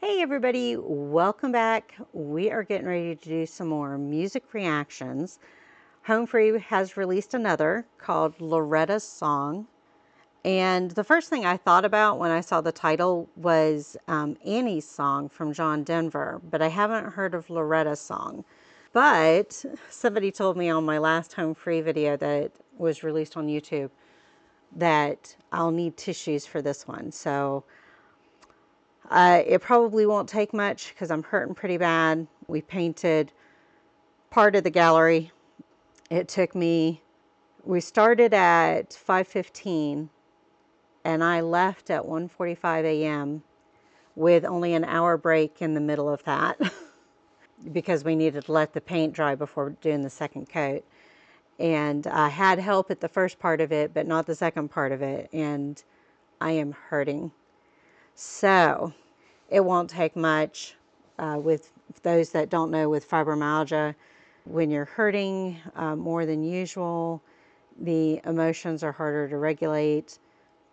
Hey everybody, welcome back. We are getting ready to do some more music reactions. Home Free has released another called Loretta's Song. And the first thing I thought about when I saw the title was Annie's Song from John Denver, but I haven't heard of Loretta's Song. But somebody told me on my last Home Free video that was released on YouTube that I'll need tissues for this one. So it probably won't take much because I'm hurting pretty bad. We painted part of the gallery. It took me, we started at 5:15 and I left at 1:45 a.m. with only an hour break in the middle of that because we needed to let the paint dry before doing the second coat. And I had help at the first part of it, but not the second part of it. And I am hurting. So it won't take much. With those that don't know, with fibromyalgia, when you're hurting more than usual, the emotions are harder to regulate.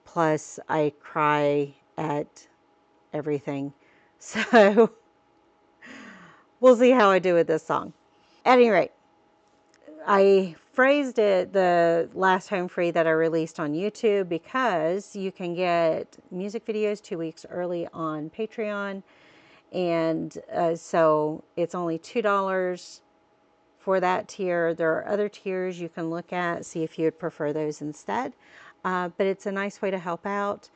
Plus, I cry at everything. So we'll see how I do with this song. At any rate, I phrased it the last Home Free that I released on YouTube because you can get music videos 2 weeks early on Patreon. And so it's only $2 for that tier. There are other tiers you can look at, see if you would prefer those instead. But it's a nice way to help out.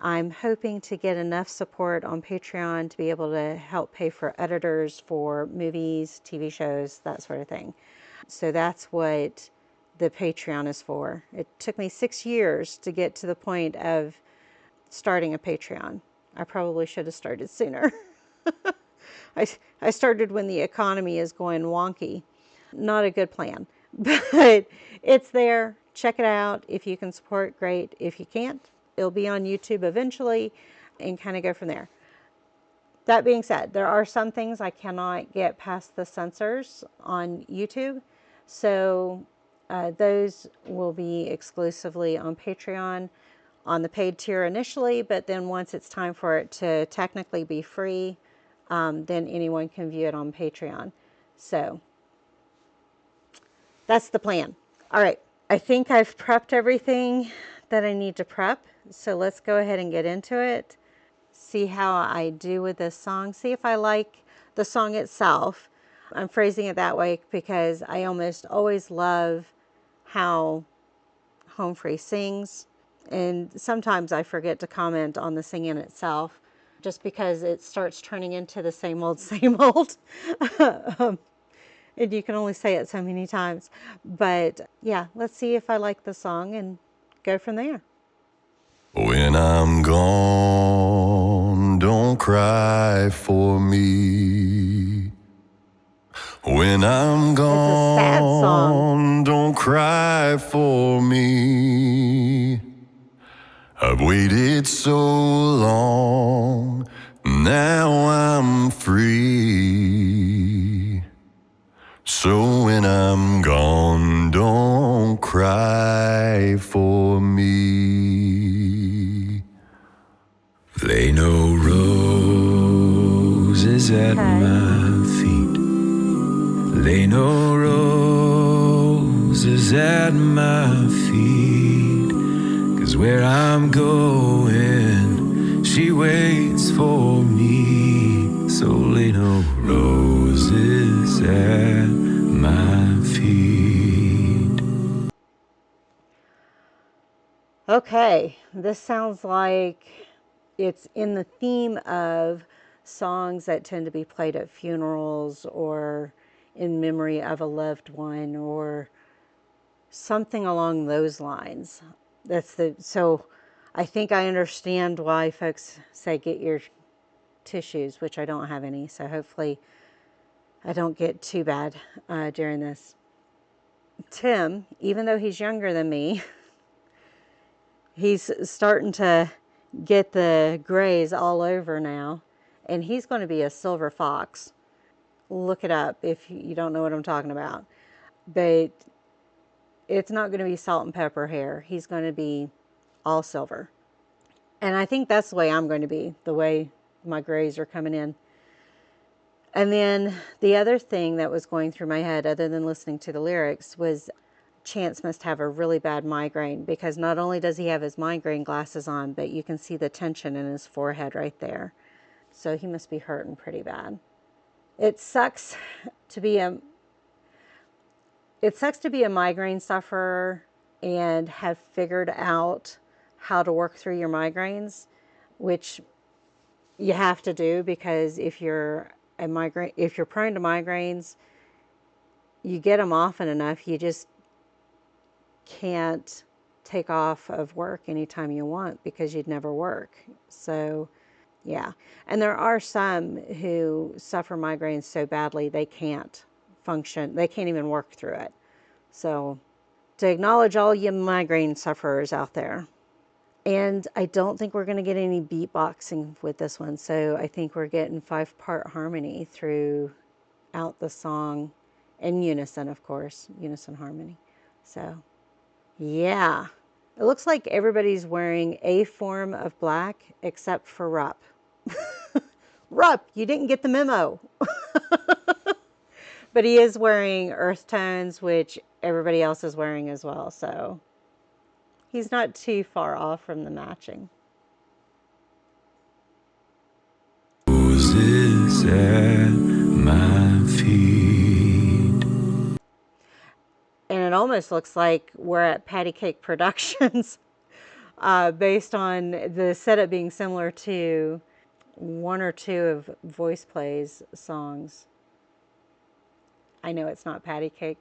I'm hoping to get enough support on Patreon to be able to help pay for editors for movies, TV shows, that sort of thing. So that's what the Patreon is for. It took me 6 years to get to the point of starting a Patreon. I probably should have started sooner. I started when the economy is going wonky. Not a good plan, but it's there. Check it out. If you can support, great. If you can't, it'll be on YouTube eventually and kind of go from there. That being said, there are some things I cannot get past the censors on YouTube. So those will be exclusively on Patreon on the paid tier initially, but then once it's time for it to technically be free, then anyone can view it on Patreon. So that's the plan. All right, I think I've prepped everything that I need to prep. So let's go ahead and get into it. See how I do with this song. See if I like the song itself. I'm phrasing it that way because I almost always love how Home Free sings. And sometimes I forget to comment on the singing itself just because it starts turning into the same old, same old. And you can only say it so many times. But yeah, let's see if I like the song and go from there. When I'm gone, don't cry for me. When I'm gone, don't cry for me. I've waited so long, now I'm free. So when I'm gone, don't cry for me. Lay no roses at my feet. Lay no roses at my feet. 'Cause where I'm going, she waits for me. So lay no roses at my feet. Okay, this sounds like it's in the theme of songs that tend to be played at funerals or in memory of a loved one or something along those lines. So I think I understand why folks say get your tissues, which I don't have any, so hopefully I don't get too bad during this. Tim, even though he's younger than me, he's starting to get the grays all over now, and he's going to be a silver fox. Look it up if you don't know what I'm talking about. But it's not going to be salt and pepper hair. He's going to be all silver. And I think that's the way I'm going to be, the way my grays are coming in. And then the other thing that was going through my head, other than listening to the lyrics, was Chance must have a really bad migraine, because not only does he have his migraine glasses on, but you can see the tension in his forehead right there. So he must be hurting pretty bad. It sucks to be a migraine sufferer and have figured out how to work through your migraines, which you have to do, because if you're prone to migraines, you get them often enough, you just can't take off of work anytime you want, because you'd never work. So yeah. And there are some who suffer migraines so badly they can't function, they can't even work through it. So to acknowledge all you migraine sufferers out there. And I don't think we're going to get any beatboxing with this one, so I think we're getting 5-part harmony throughout the song, in unison, of course, unison harmony. So yeah, it looks like everybody's wearing a form of black except for Rupp. Rupp, you didn't get the memo. But he is wearing earth tones, which everybody else is wearing as well, so he's not too far off from the matching. Roses at my feet. And it almost looks like we're at Patty Cake Productions, based on the setup being similar to one or two of Voice Play's songs. I know it's not Patty Cake,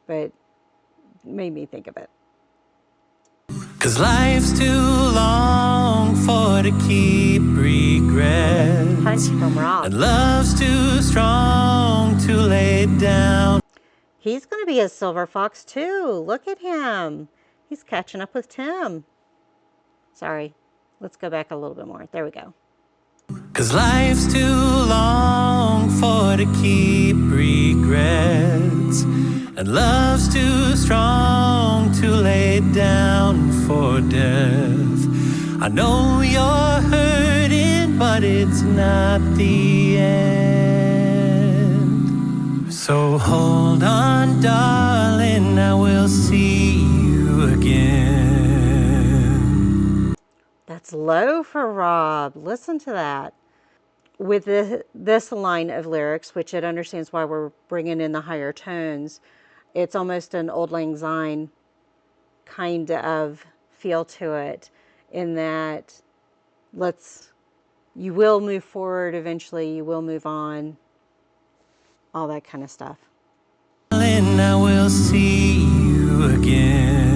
but it made me think of it. 'Cause life's too long for to keep regrets. Punch from Rob. And love's too strong to lay down. He's going to be a silver fox too. Look at him. He's catching up with Tim. Sorry. Let's go back a little bit more. There we go. 'Cause life's too long for to keep regrets. And love's too strong to lay down for death. I know you're hurting, but it's not the end. So hold on, darling, I will see you again. That's low for Rob. Listen to that. With this line of lyrics, which it understands why we're bringing in the higher tones, it's almost an Auld Lang Syne kind of feel to it, in that you will move forward eventually, you will move on, all that kind of stuff. I will see you again.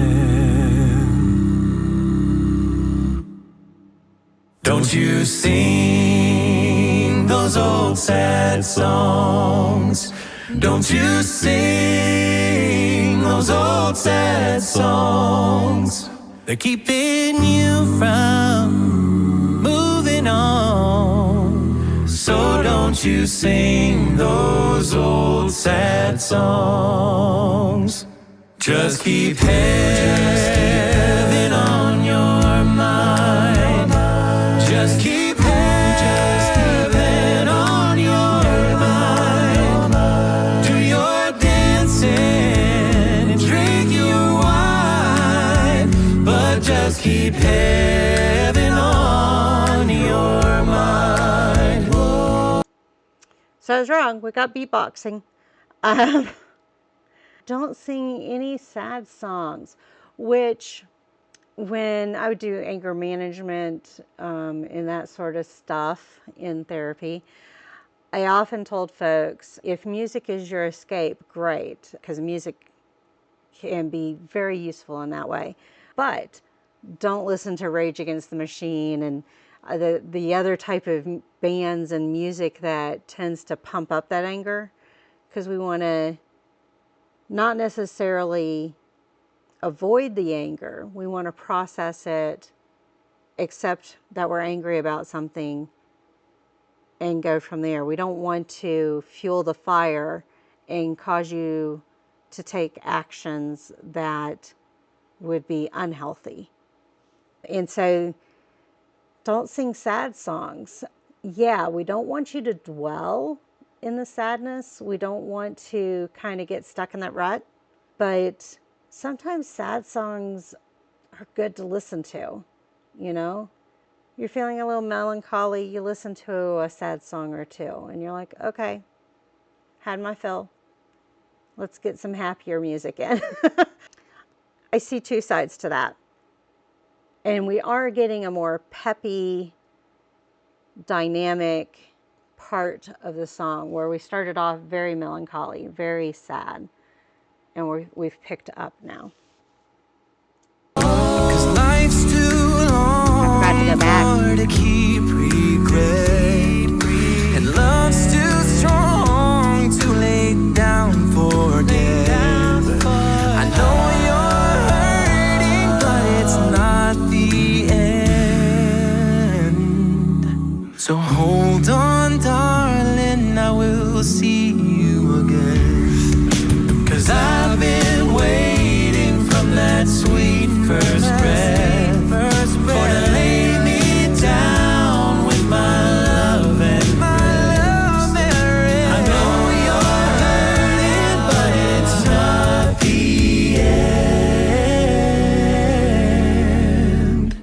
Don't you sing those old sad songs. Don't you sing those old sad songs. They're keeping you from moving on. So don't you sing those old sad songs. Just keep heaven on your mind. Just keep heaven on your mind. Do your dancing and drink your wine, but just keep heaven on your mind. So I was wrong. We got beatboxing. Don't sing any sad songs, which when I would do anger management and that sort of stuff in therapy, I often told folks, if music is your escape, great, because music can be very useful in that way. But don't listen to Rage Against the Machine and the other type of bands and music that tends to pump up that anger, because we want to not necessarily avoid the anger. We want to process it, accept that we're angry about something, and go from there. We don't want to fuel the fire and cause you to take actions that would be unhealthy. And so don't sing sad songs. yeah, we don't want you to dwell in the sadness. We don't want to kind of get stuck in that rut. But sometimes sad songs are good to listen to, you know? You're feeling a little melancholy, you listen to a sad song or two, and you're like, okay, had my fill. Let's get some happier music in. I see two sides to that. And we are getting a more peppy, dynamic part of the song where we started off very melancholy, very sad, and we've picked up now. 'Cause life's too long I forgot to go back. to keep regret, and love's too strong to lay down for dead. I know you're hurting, but it's not the end. So hold on, darling, I will see you again. 'Cause I've been waiting from that sweet first breath for to lay me down with my love and rest. I know you're hurting, but it's not the end.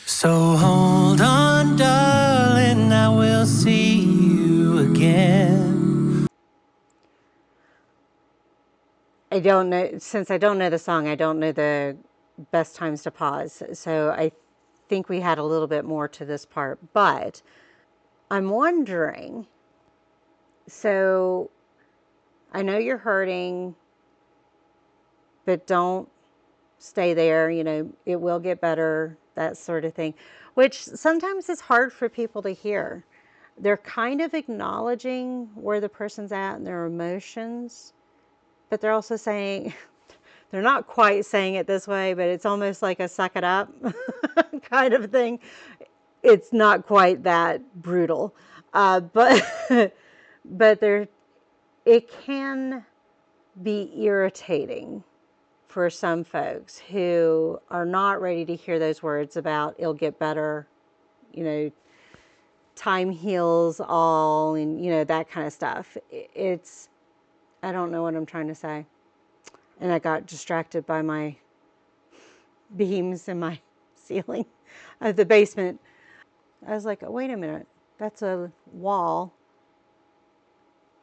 So hold on, darling, I will see you again. I don't know, since I don't know the song, I don't know the best times to pause. So I think we had a little bit more to this part, but I'm wondering, so I know you're hurting, but don't stay there. You know, it will get better, that sort of thing, which sometimes is hard for people to hear. They're kind of acknowledging where the person's at and their emotions, but they're also saying, they're not quite saying it this way, but it's almost like a suck it up kind of thing. It's not quite that brutal, but but it can be irritating for some folks who are not ready to hear those words about it'll get better, you know, time heals all, and you know, that kind of stuff. It's, I don't know what I'm trying to say. And I got distracted by my beams in my ceiling of the basement. I was like, oh, wait a minute, that's a wall,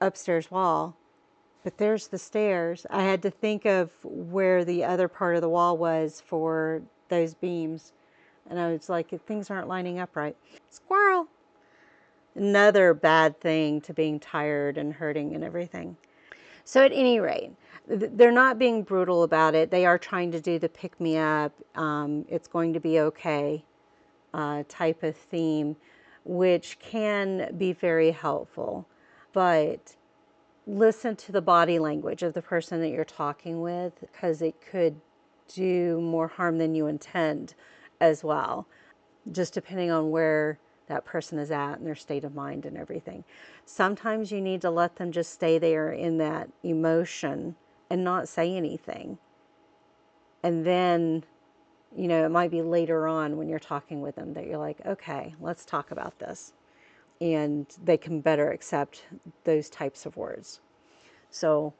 upstairs wall, but there's the stairs. I had to think of where the other part of the wall was for those beams. And I was like, things aren't lining up right. Squirrel. Another bad thing to being tired and hurting and everything. So at any rate, they're not being brutal about it. They are trying to do the pick me up, it's going to be okay type of theme, which can be very helpful. But listen to the body language of the person that you're talking with, because it could do more harm than you intend as well, just depending on where that person is at and their state of mind and everything. Sometimes you need to let them just stay there in that emotion and not say anything. And then, you know, it might be later on when you're talking with them that you're like, okay, let's talk about this. And they can better accept those types of words. So,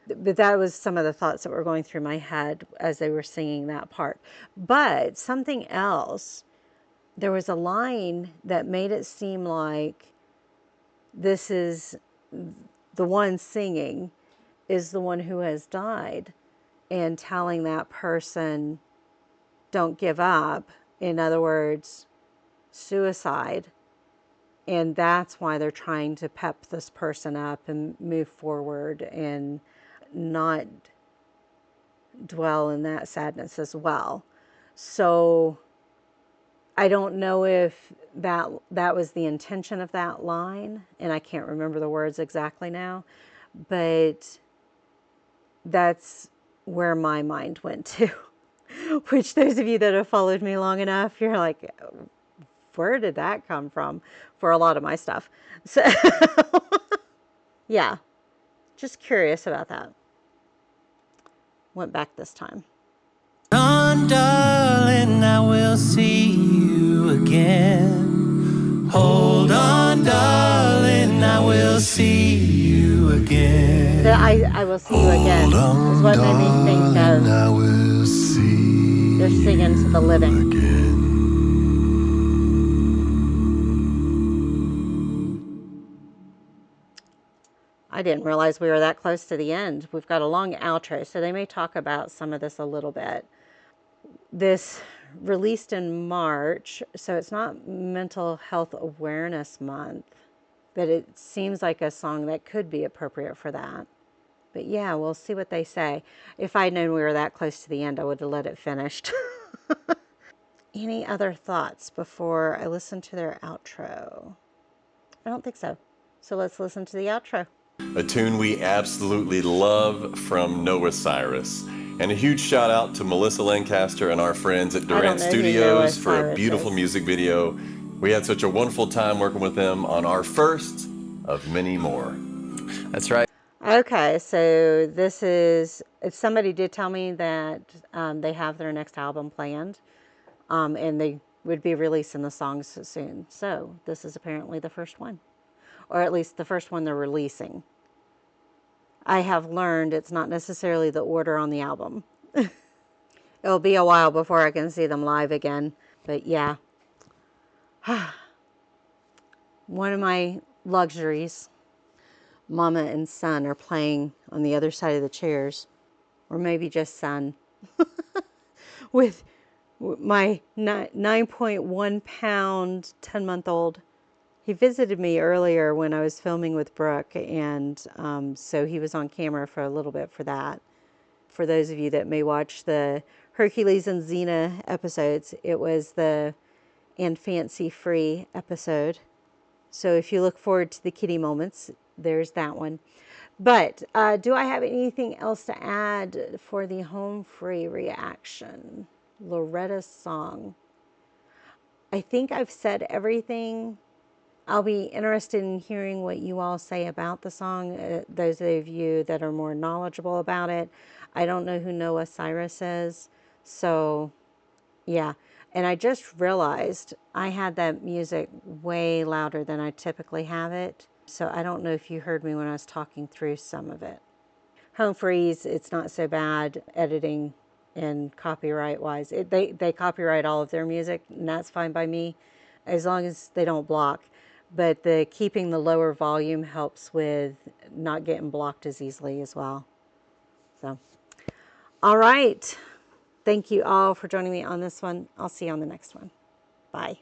but that was some of the thoughts that were going through my head as they were singing that part. But something else, there was a line that made it seem like this is the one singing is the one who has died, and telling that person, don't give up. In other words, suicide. And that's why they're trying to pep this person up and move forward and not dwell in that sadness as well. So I don't know if that was the intention of that line, and I can't remember the words exactly now, but that's where my mind went to. Which, those of you that have followed me long enough, you're like, where did that come from for a lot of my stuff? So yeah, just curious about that. Went back this time. On, darling, I will see you again. Hold on, darling, I will see you again. The I will see you again is what made me think of. I will see They're singing to the living. again. I didn't realize we were that close to the end. We've got a long outro, so they may talk about some of this a little bit. This released in March, so it's not Mental Health Awareness Month, but it seems like a song that could be appropriate for that. But yeah, we'll see what they say. If I'd known we were that close to the end, I would have let it finished. Any other thoughts before I listen to their outro? I don't think so. So let's listen to the outro. A tune we absolutely love from Noah Cyrus. And a huge shout out to Melissa Lancaster and our friends at I don't Durant know who Noah Studios for a Cyrus beautiful is. music video. We had such a wonderful time working with them on our first of many more. That's right. Okay, so this is, somebody did tell me that they have their next album planned, and they would be releasing the songs soon. So this is apparently the first one, or at least the first one they're releasing. I have learned it's not necessarily the order on the album. It'll be a while before I can see them live again, but yeah. One of my luxuries, Mama and Son are playing on the other side of the chairs, or maybe just Son, with my 9.1 pound, 10-month-old. He visited me earlier when I was filming with Brooke, and so he was on camera for a little bit for that. For those of you that may watch the Hercules and Xena episodes, it was the And Fancy Free episode. So if you look forward to the kitty moments, there's that one. But do I have anything else to add for the home free reaction? Loretta's song. I think I've said everything. I'll be interested in hearing what you all say about the song, those of you that are more knowledgeable about it. I don't know who Noah Cyrus is, so yeah. And I just realized I had that music way louder than I typically have it, so I don't know if you heard me when I was talking through some of it. Home freeze, it's not so bad editing and copyright wise. They copyright all of their music, and that's fine by me as long as they don't block. But the keeping the lower volume helps with not getting blocked as easily as well. So, all right. Thank you all for joining me on this one. I'll see you on the next one. Bye.